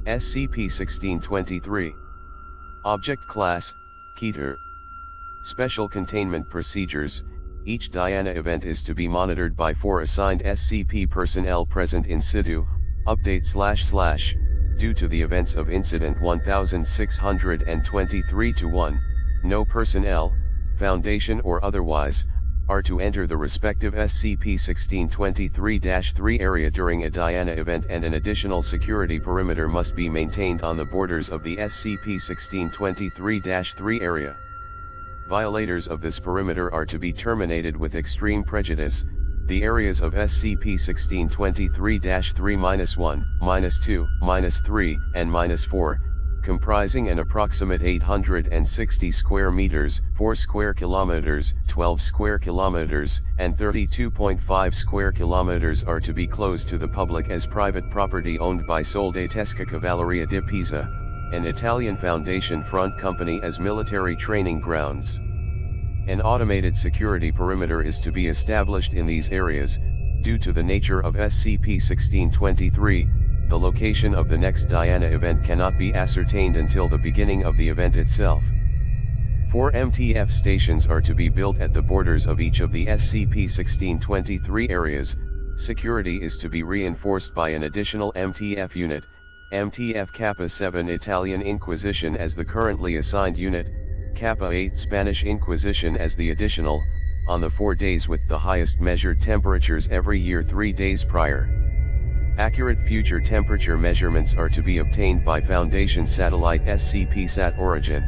SCP-1623. Object Class, Keter. Special Containment Procedures. Each Diana event is to be monitored by 4 assigned SCP personnel present in situ. Update / Due to the events of Incident 1623-1, no personnel, Foundation or otherwise, are to enter the respective SCP-1623-3 area during a Diana event, and an additional security perimeter must be maintained on the borders of the SCP-1623-3 area. Violators of this perimeter are to be terminated with extreme prejudice. The areas of SCP-1623-3-1, -2, -3, and -4, comprising an approximate 860 square meters, 4 square kilometers, 12 square kilometers, and 32.5 square kilometers, are to be closed to the public as private property owned by Soldatesca Cavalleria di Pisa, an Italian Foundation front company, as military training grounds. An automated security perimeter is to be established in these areas. Due to the nature of SCP-1623, the location of the next Diana event cannot be ascertained until the beginning of the event itself. 4 MTF stations are to be built at the borders of each of the SCP-1623 areas. Security is to be reinforced by an additional MTF unit, MTF Kappa 7 Italian Inquisition as the currently assigned unit, Kappa 8 Spanish Inquisition as the additional, on the 4 days with the highest measured temperatures every year 3 days prior. Accurate future temperature measurements are to be obtained by Foundation satellite SCP-SAT origin.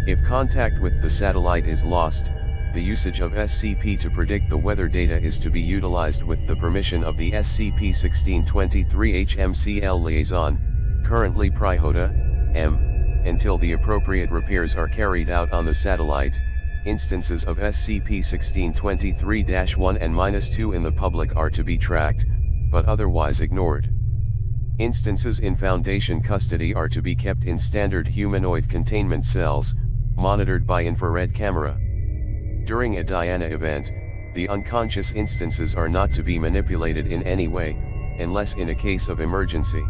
If contact with the satellite is lost, the usage of SCP to predict the weather data is to be utilized with the permission of the SCP-1623 HMCL liaison, currently Prihota, M, until the appropriate repairs are carried out on the satellite. Instances of SCP-1623-1 and -2 in the public are to be tracked, but otherwise ignored. Instances in Foundation custody are to be kept in standard humanoid containment cells, monitored by infrared camera. During a Diana event, the unconscious instances are not to be manipulated in any way, unless in a case of emergency.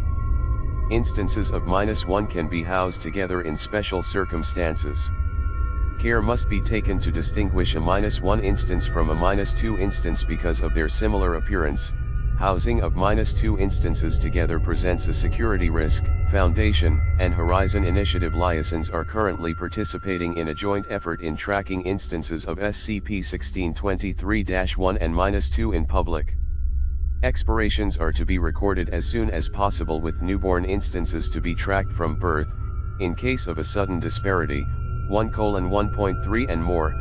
Instances of -1 can be housed together in special circumstances. Care must be taken to distinguish a -1 instance from a -2 instance because of their similar appearance. Housing of -2 instances together presents a security risk. Foundation and Horizon Initiative liaisons are currently participating in a joint effort in tracking instances of SCP-1623-1 and -2 in public. Expirations are to be recorded as soon as possible, with newborn instances to be tracked from birth. In case of a sudden disparity, 1:1.3 and more,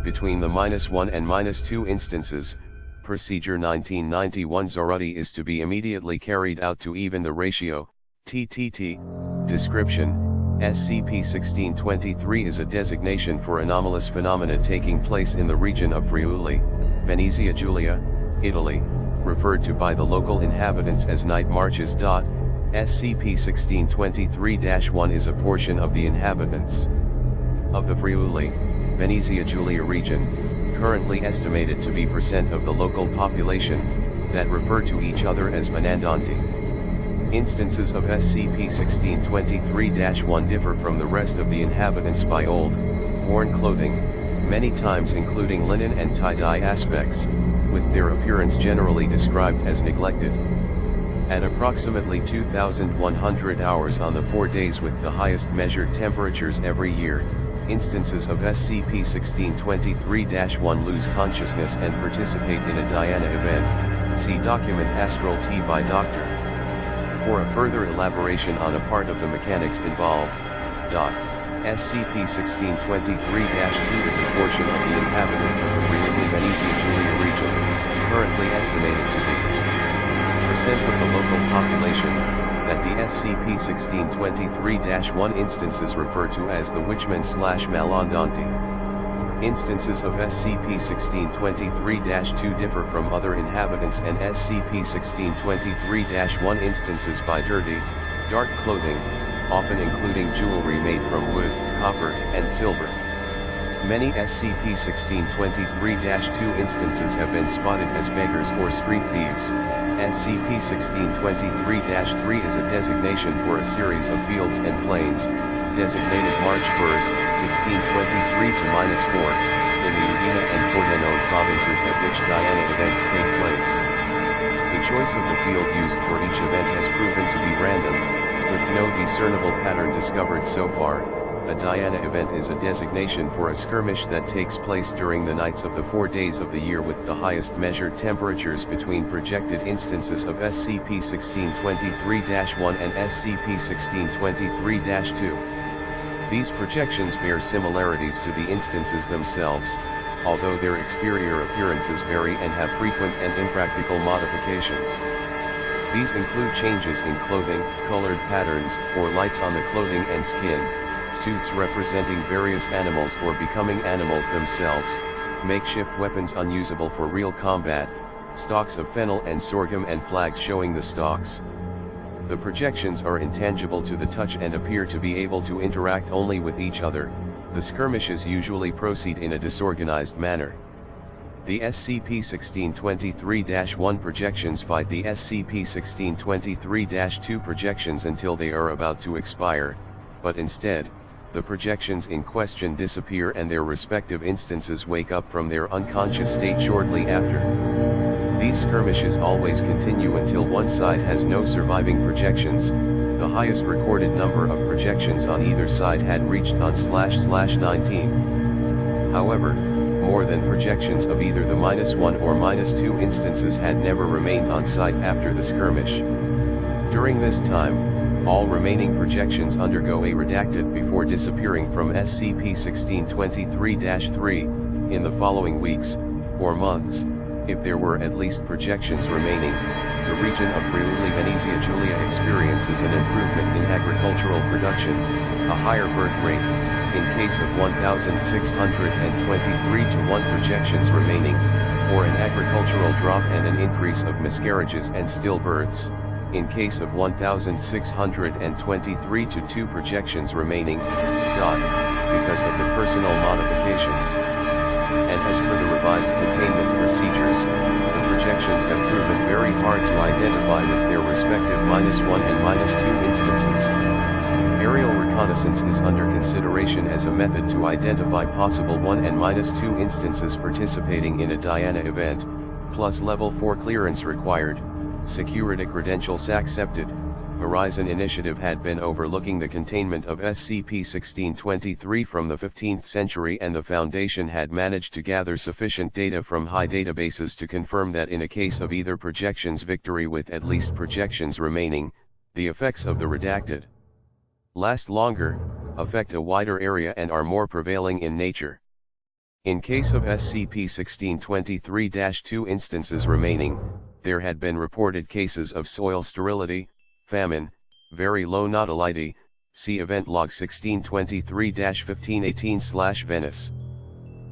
between the -1 and -2 instances, Procedure 1991 Zorati is to be immediately carried out to even the ratio. TTT. Description: SCP-1623 is a designation for anomalous phenomena taking place in the region of Friuli, Venezia Giulia, Italy, referred to by the local inhabitants as night marches. SCP-1623-1 is a portion of the inhabitants of the Friuli, Venezia Giulia region, currently estimated to be % of the local population, that refer to each other as Manandanti. Instances of SCP-1623-1 differ from the rest of the inhabitants by old, worn clothing, many times including linen and tie-dye aspects, with their appearance generally described as neglected. At approximately 2,100 hours on the 4 days with the highest measured temperatures every year, instances of SCP-1623-1 lose consciousness and participate in a Diana event. See document Astral T by Dr. For a further elaboration on a part of the mechanics involved. SCP-1623-2 is a portion of the inhabitants of the Friuli Venezia Giulia region, currently estimated to be % of the local population, that the SCP-1623-1 instances refer to as the Witchmen/Malandanti. Instances of SCP-1623-2 differ from other inhabitants and SCP-1623-1 instances by dirty, dark clothing, often including jewelry made from wood, copper, and silver. Many SCP-1623-2 instances have been spotted as beggars or street thieves. SCP-1623-3 is a designation for a series of fields and plains, designated March 1st, 1623 to -4, in the Udina and Pordenone provinces at which Diana events take place. The choice of the field used for each event has proven to be random, with no discernible pattern discovered so far. A Diana event is a designation for a skirmish that takes place during the nights of the 4 days of the year with the highest measured temperatures between projected instances of SCP-1623-1 and SCP-1623-2. These projections bear similarities to the instances themselves, although their exterior appearances vary and have frequent and impractical modifications. These include changes in clothing, colored patterns, or lights on the clothing and skin, suits representing various animals or becoming animals themselves, makeshift weapons unusable for real combat, stalks of fennel and sorghum and flags showing the stalks. The projections are intangible to the touch and appear to be able to interact only with each other. The skirmishes usually proceed in a disorganized manner. The SCP-1623-1 projections fight the SCP-1623-2 projections until they are about to expire, but instead, the projections in question disappear and their respective instances wake up from their unconscious state shortly after. These skirmishes always continue until one side has no surviving projections. The highest recorded number of projections on either side had reached on //19. However, more than projections of either the -1 or -2 instances had never remained on site after the skirmish. During this time, all remaining projections undergo a redacted before disappearing from SCP-1623-3. In the following weeks, or months, if there were at least projections remaining, the region of Friuli Venezia Giulia experiences an improvement in agricultural production, a higher birth rate, in case of 1,623 to 1 projections remaining, or an agricultural drop and an increase of miscarriages and stillbirths, in case of 1,623 to 2 projections remaining, because of the personal modifications. And as per the revised containment procedures, the projections have proven very hard to identify with their respective -1 and -2 instances. Aerial reconnaissance is under consideration as a method to identify possible 1 and -2 instances participating in a Diana event, plus level 4 clearance required. Security credentials accepted. Horizon Initiative had been overlooking the containment of SCP-1623 from the 15th century, and the Foundation had managed to gather sufficient data from high databases to confirm that in a case of either projections victory with at least projections remaining, the effects of the redacted last longer, affect a wider area and are more prevailing in nature. In case of SCP-1623-2 instances remaining, there had been reported cases of soil sterility, famine, very low natality, see Event Log 1623-1518/Venice.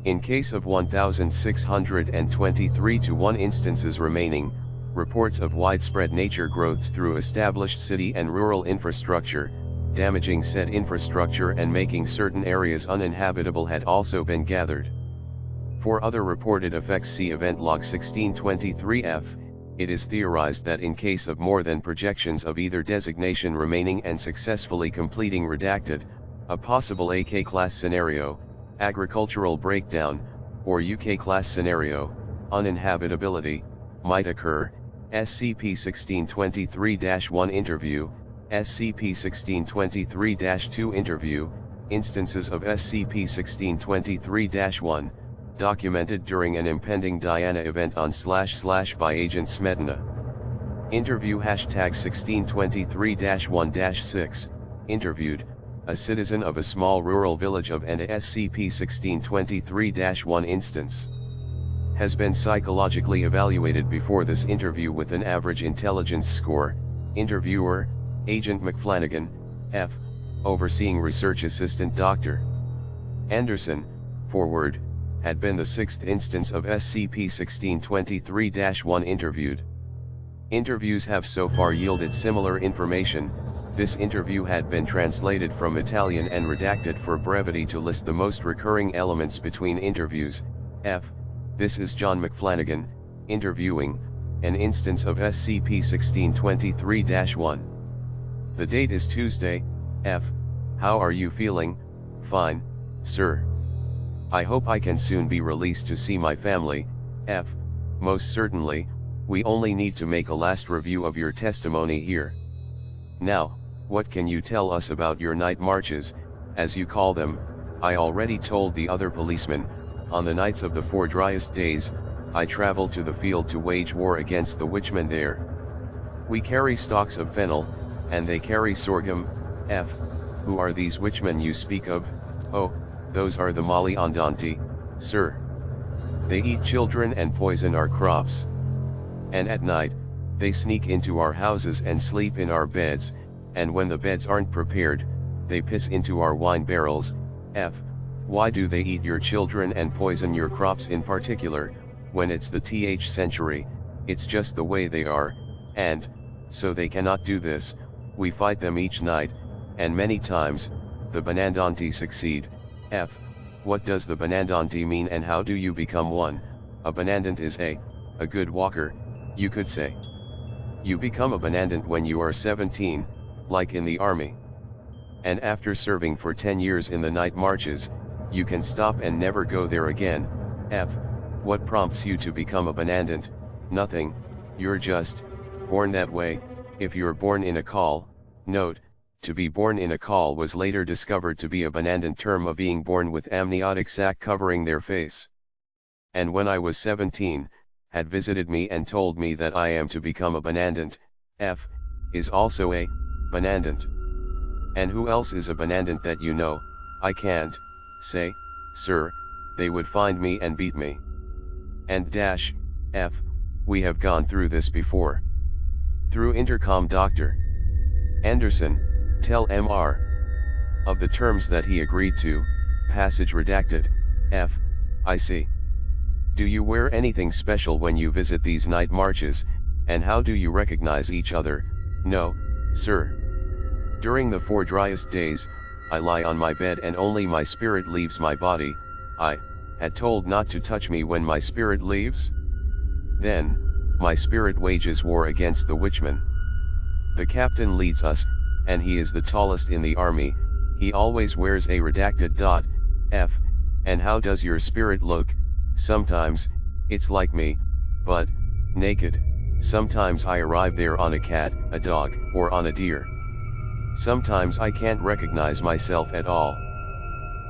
In case of 1,623 to 1 instances remaining, reports of widespread nature growths through established city and rural infrastructure, damaging said infrastructure and making certain areas uninhabitable had also been gathered. For other reported effects see Event Log 1623-F. It is theorized that in case of more than projections of either designation remaining and successfully completing redacted, a possible AK-class scenario, agricultural breakdown, or UK-class scenario, uninhabitability, might occur. SCP-1623-1 Interview, SCP-1623-2 Interview, instances of SCP-1623-1. Documented during an impending Diana event on / by Agent Smetana. Interview #1623-1-6, interviewed, a citizen of a small rural village of an SCP-1623-1 instance. Has been psychologically evaluated before this interview with an average intelligence score. Interviewer, Agent McFlanagan, F. Overseeing Research Assistant Dr. Anderson, forward, had been the 6th instance of SCP-1623-1 interviewed. Interviews have so far yielded similar information. This interview had been translated from Italian and redacted for brevity to list the most recurring elements between interviews. F. This is John McFlanagan, interviewing, an instance of SCP-1623-1. The date is Tuesday. F. How are you feeling? Fine, sir. I hope I can soon be released to see my family. F. Most certainly, we only need to make a last review of your testimony here. Now, what can you tell us about your night marches, as you call them? I already told the other policemen, on the nights of the 4 driest days, I travel to the field to wage war against the witchmen there. We carry stalks of fennel, and they carry sorghum. F. Who are these witchmen you speak of? Oh, those are the Mali Andanti, sir. They eat children and poison our crops. And at night, they sneak into our houses and sleep in our beds, and when the beds aren't prepared, they piss into our wine barrels. F. Why do they eat your children and poison your crops in particular, when it's the th century? It's just the way they are, and, so they cannot do this, we fight them each night, and many times, the Banandanti succeed. F. What does the Banandanti mean and how do you become one? A Banandant is a good walker, you could say. You become a Banandant when you are 17, like in the army. And after serving for 10 years in the night marches, you can stop and never go there again. F. What prompts you to become a Banandant? Nothing, you're just born that way. If you're born in a call, note, to be born in a call was later discovered to be a Banandant term of being born with amniotic sac covering their face. And when I was 17, had visited me and told me that I am to become a Banandant. F. Is also a Banandant. And who else is a Banandant that you know? I can't say, sir, they would find me and beat me. And dash, F. We have gone through this before. Through intercom. Dr. Anderson, tell Mr. of the terms that he agreed to, passage redacted. F. I see. Do you wear anything special when you visit these night marches, and how do you recognize each other? No, sir. During the 4 driest days, I lie on my bed and only my spirit leaves my body. I had told not to touch me when my spirit leaves. Then, my spirit wages war against the witchmen. The captain leads us, and he is the tallest in the army. He always wears a redacted dot. F. And how does your spirit look? Sometimes, it's like me, but naked. Sometimes I arrive there on a cat, a dog, or on a deer. Sometimes I can't recognize myself at all.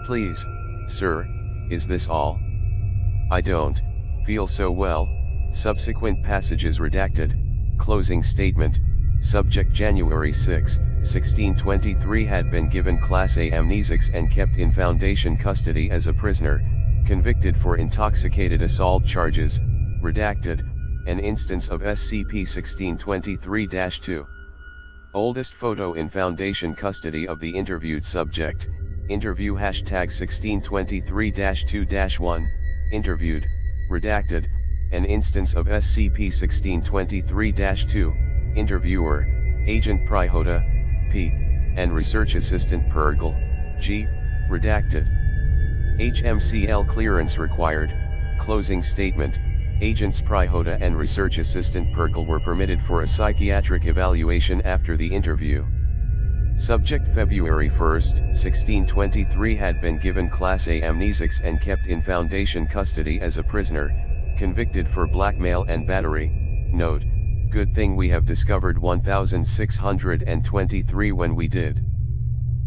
Please, sir, is this all? I don't feel so well. Subsequent passages redacted. Closing statement. Subject January 6, 1623 had been given Class A amnesics and kept in Foundation custody as a prisoner, convicted for intoxicated assault charges, redacted, an instance of SCP-1623-2. Oldest photo in Foundation custody of the interviewed subject, interview #1623-2-1, interviewed, redacted, an instance of SCP-1623-2, interviewer, Agent Prihota, P, and Research Assistant Pergel, G, redacted. HMCL clearance required. Closing statement. Agents Prihota and Research Assistant Pergel were permitted for a psychiatric evaluation after the interview. Subject February 1, 1623 had been given Class A amnesics and kept in Foundation custody as a prisoner, convicted for blackmail and battery. Note, good thing we have discovered 1623 when we did.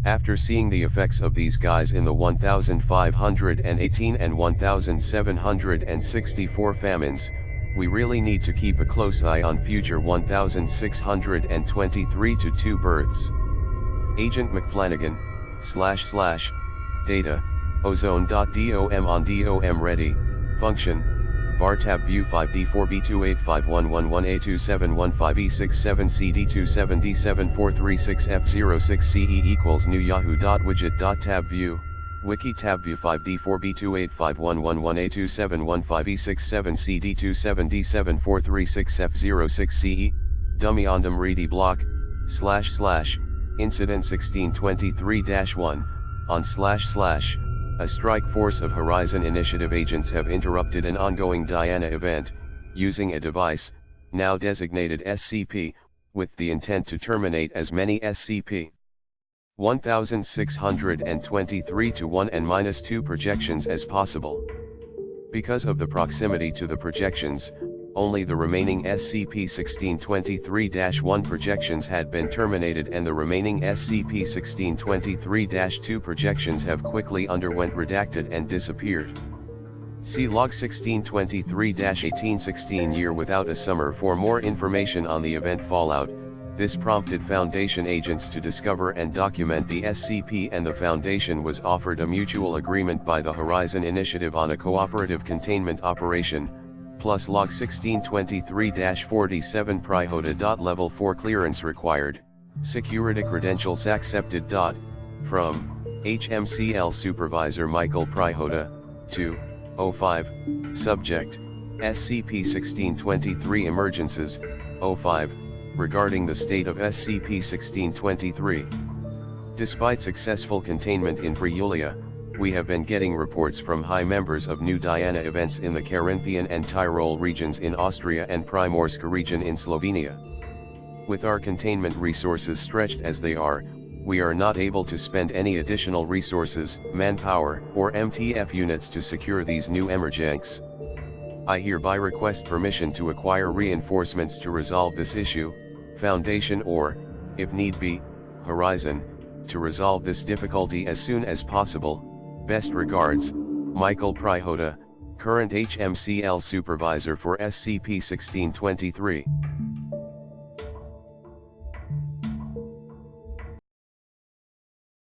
After seeing the effects of these guys in the 1518 and 1764 famines, we really need to keep a close eye on future 1623-2 births. Agent McFlanagan, / data, ozone.dom on DOM ready, function, var tab view 5D4B28511182715E67CD2774336F06CE equals new yahoo.widget.tab view, wiki tab view 5D4B28511182715E67D2774336F06CE, dummy ondom ready block, / incident 1623-1, on / a strike force of Horizon Initiative agents have interrupted an ongoing Diana event, using a device, now designated SCP, with the intent to terminate as many SCP-1623-1 and -2 projections as possible. Because of the proximity to the projections, only the remaining SCP-1623-1 projections had been terminated, and the remaining SCP-1623-2 projections have quickly underwent redacted and disappeared. See Log 1623-1816 Year Without a Summer for more information on the event Fallout. This prompted Foundation agents to discover and document the SCP, and the Foundation was offered a mutual agreement by the Horizon Initiative on a cooperative containment operation, plus Log 1623-47 Prihoda. Level 4 clearance required, security credentials accepted. From HMCL Supervisor Michael Prihoda, 2:05, Subject, SCP-1623 Emergencies, 05, regarding the state of SCP-1623. Despite successful containment in Pre-Yulia, we have been getting reports from high members of New Diana events in the Carinthian and Tyrol regions in Austria and Primorska region in Slovenia. With our containment resources stretched as they are, we are not able to spend any additional resources, manpower, or MTF units to secure these new emergencies. I hereby request permission to acquire reinforcements to resolve this issue, Foundation, or, if need be, Horizon, to resolve this difficulty as soon as possible. Best regards, Michael Prihoda, current HMCL Supervisor for SCP-1623.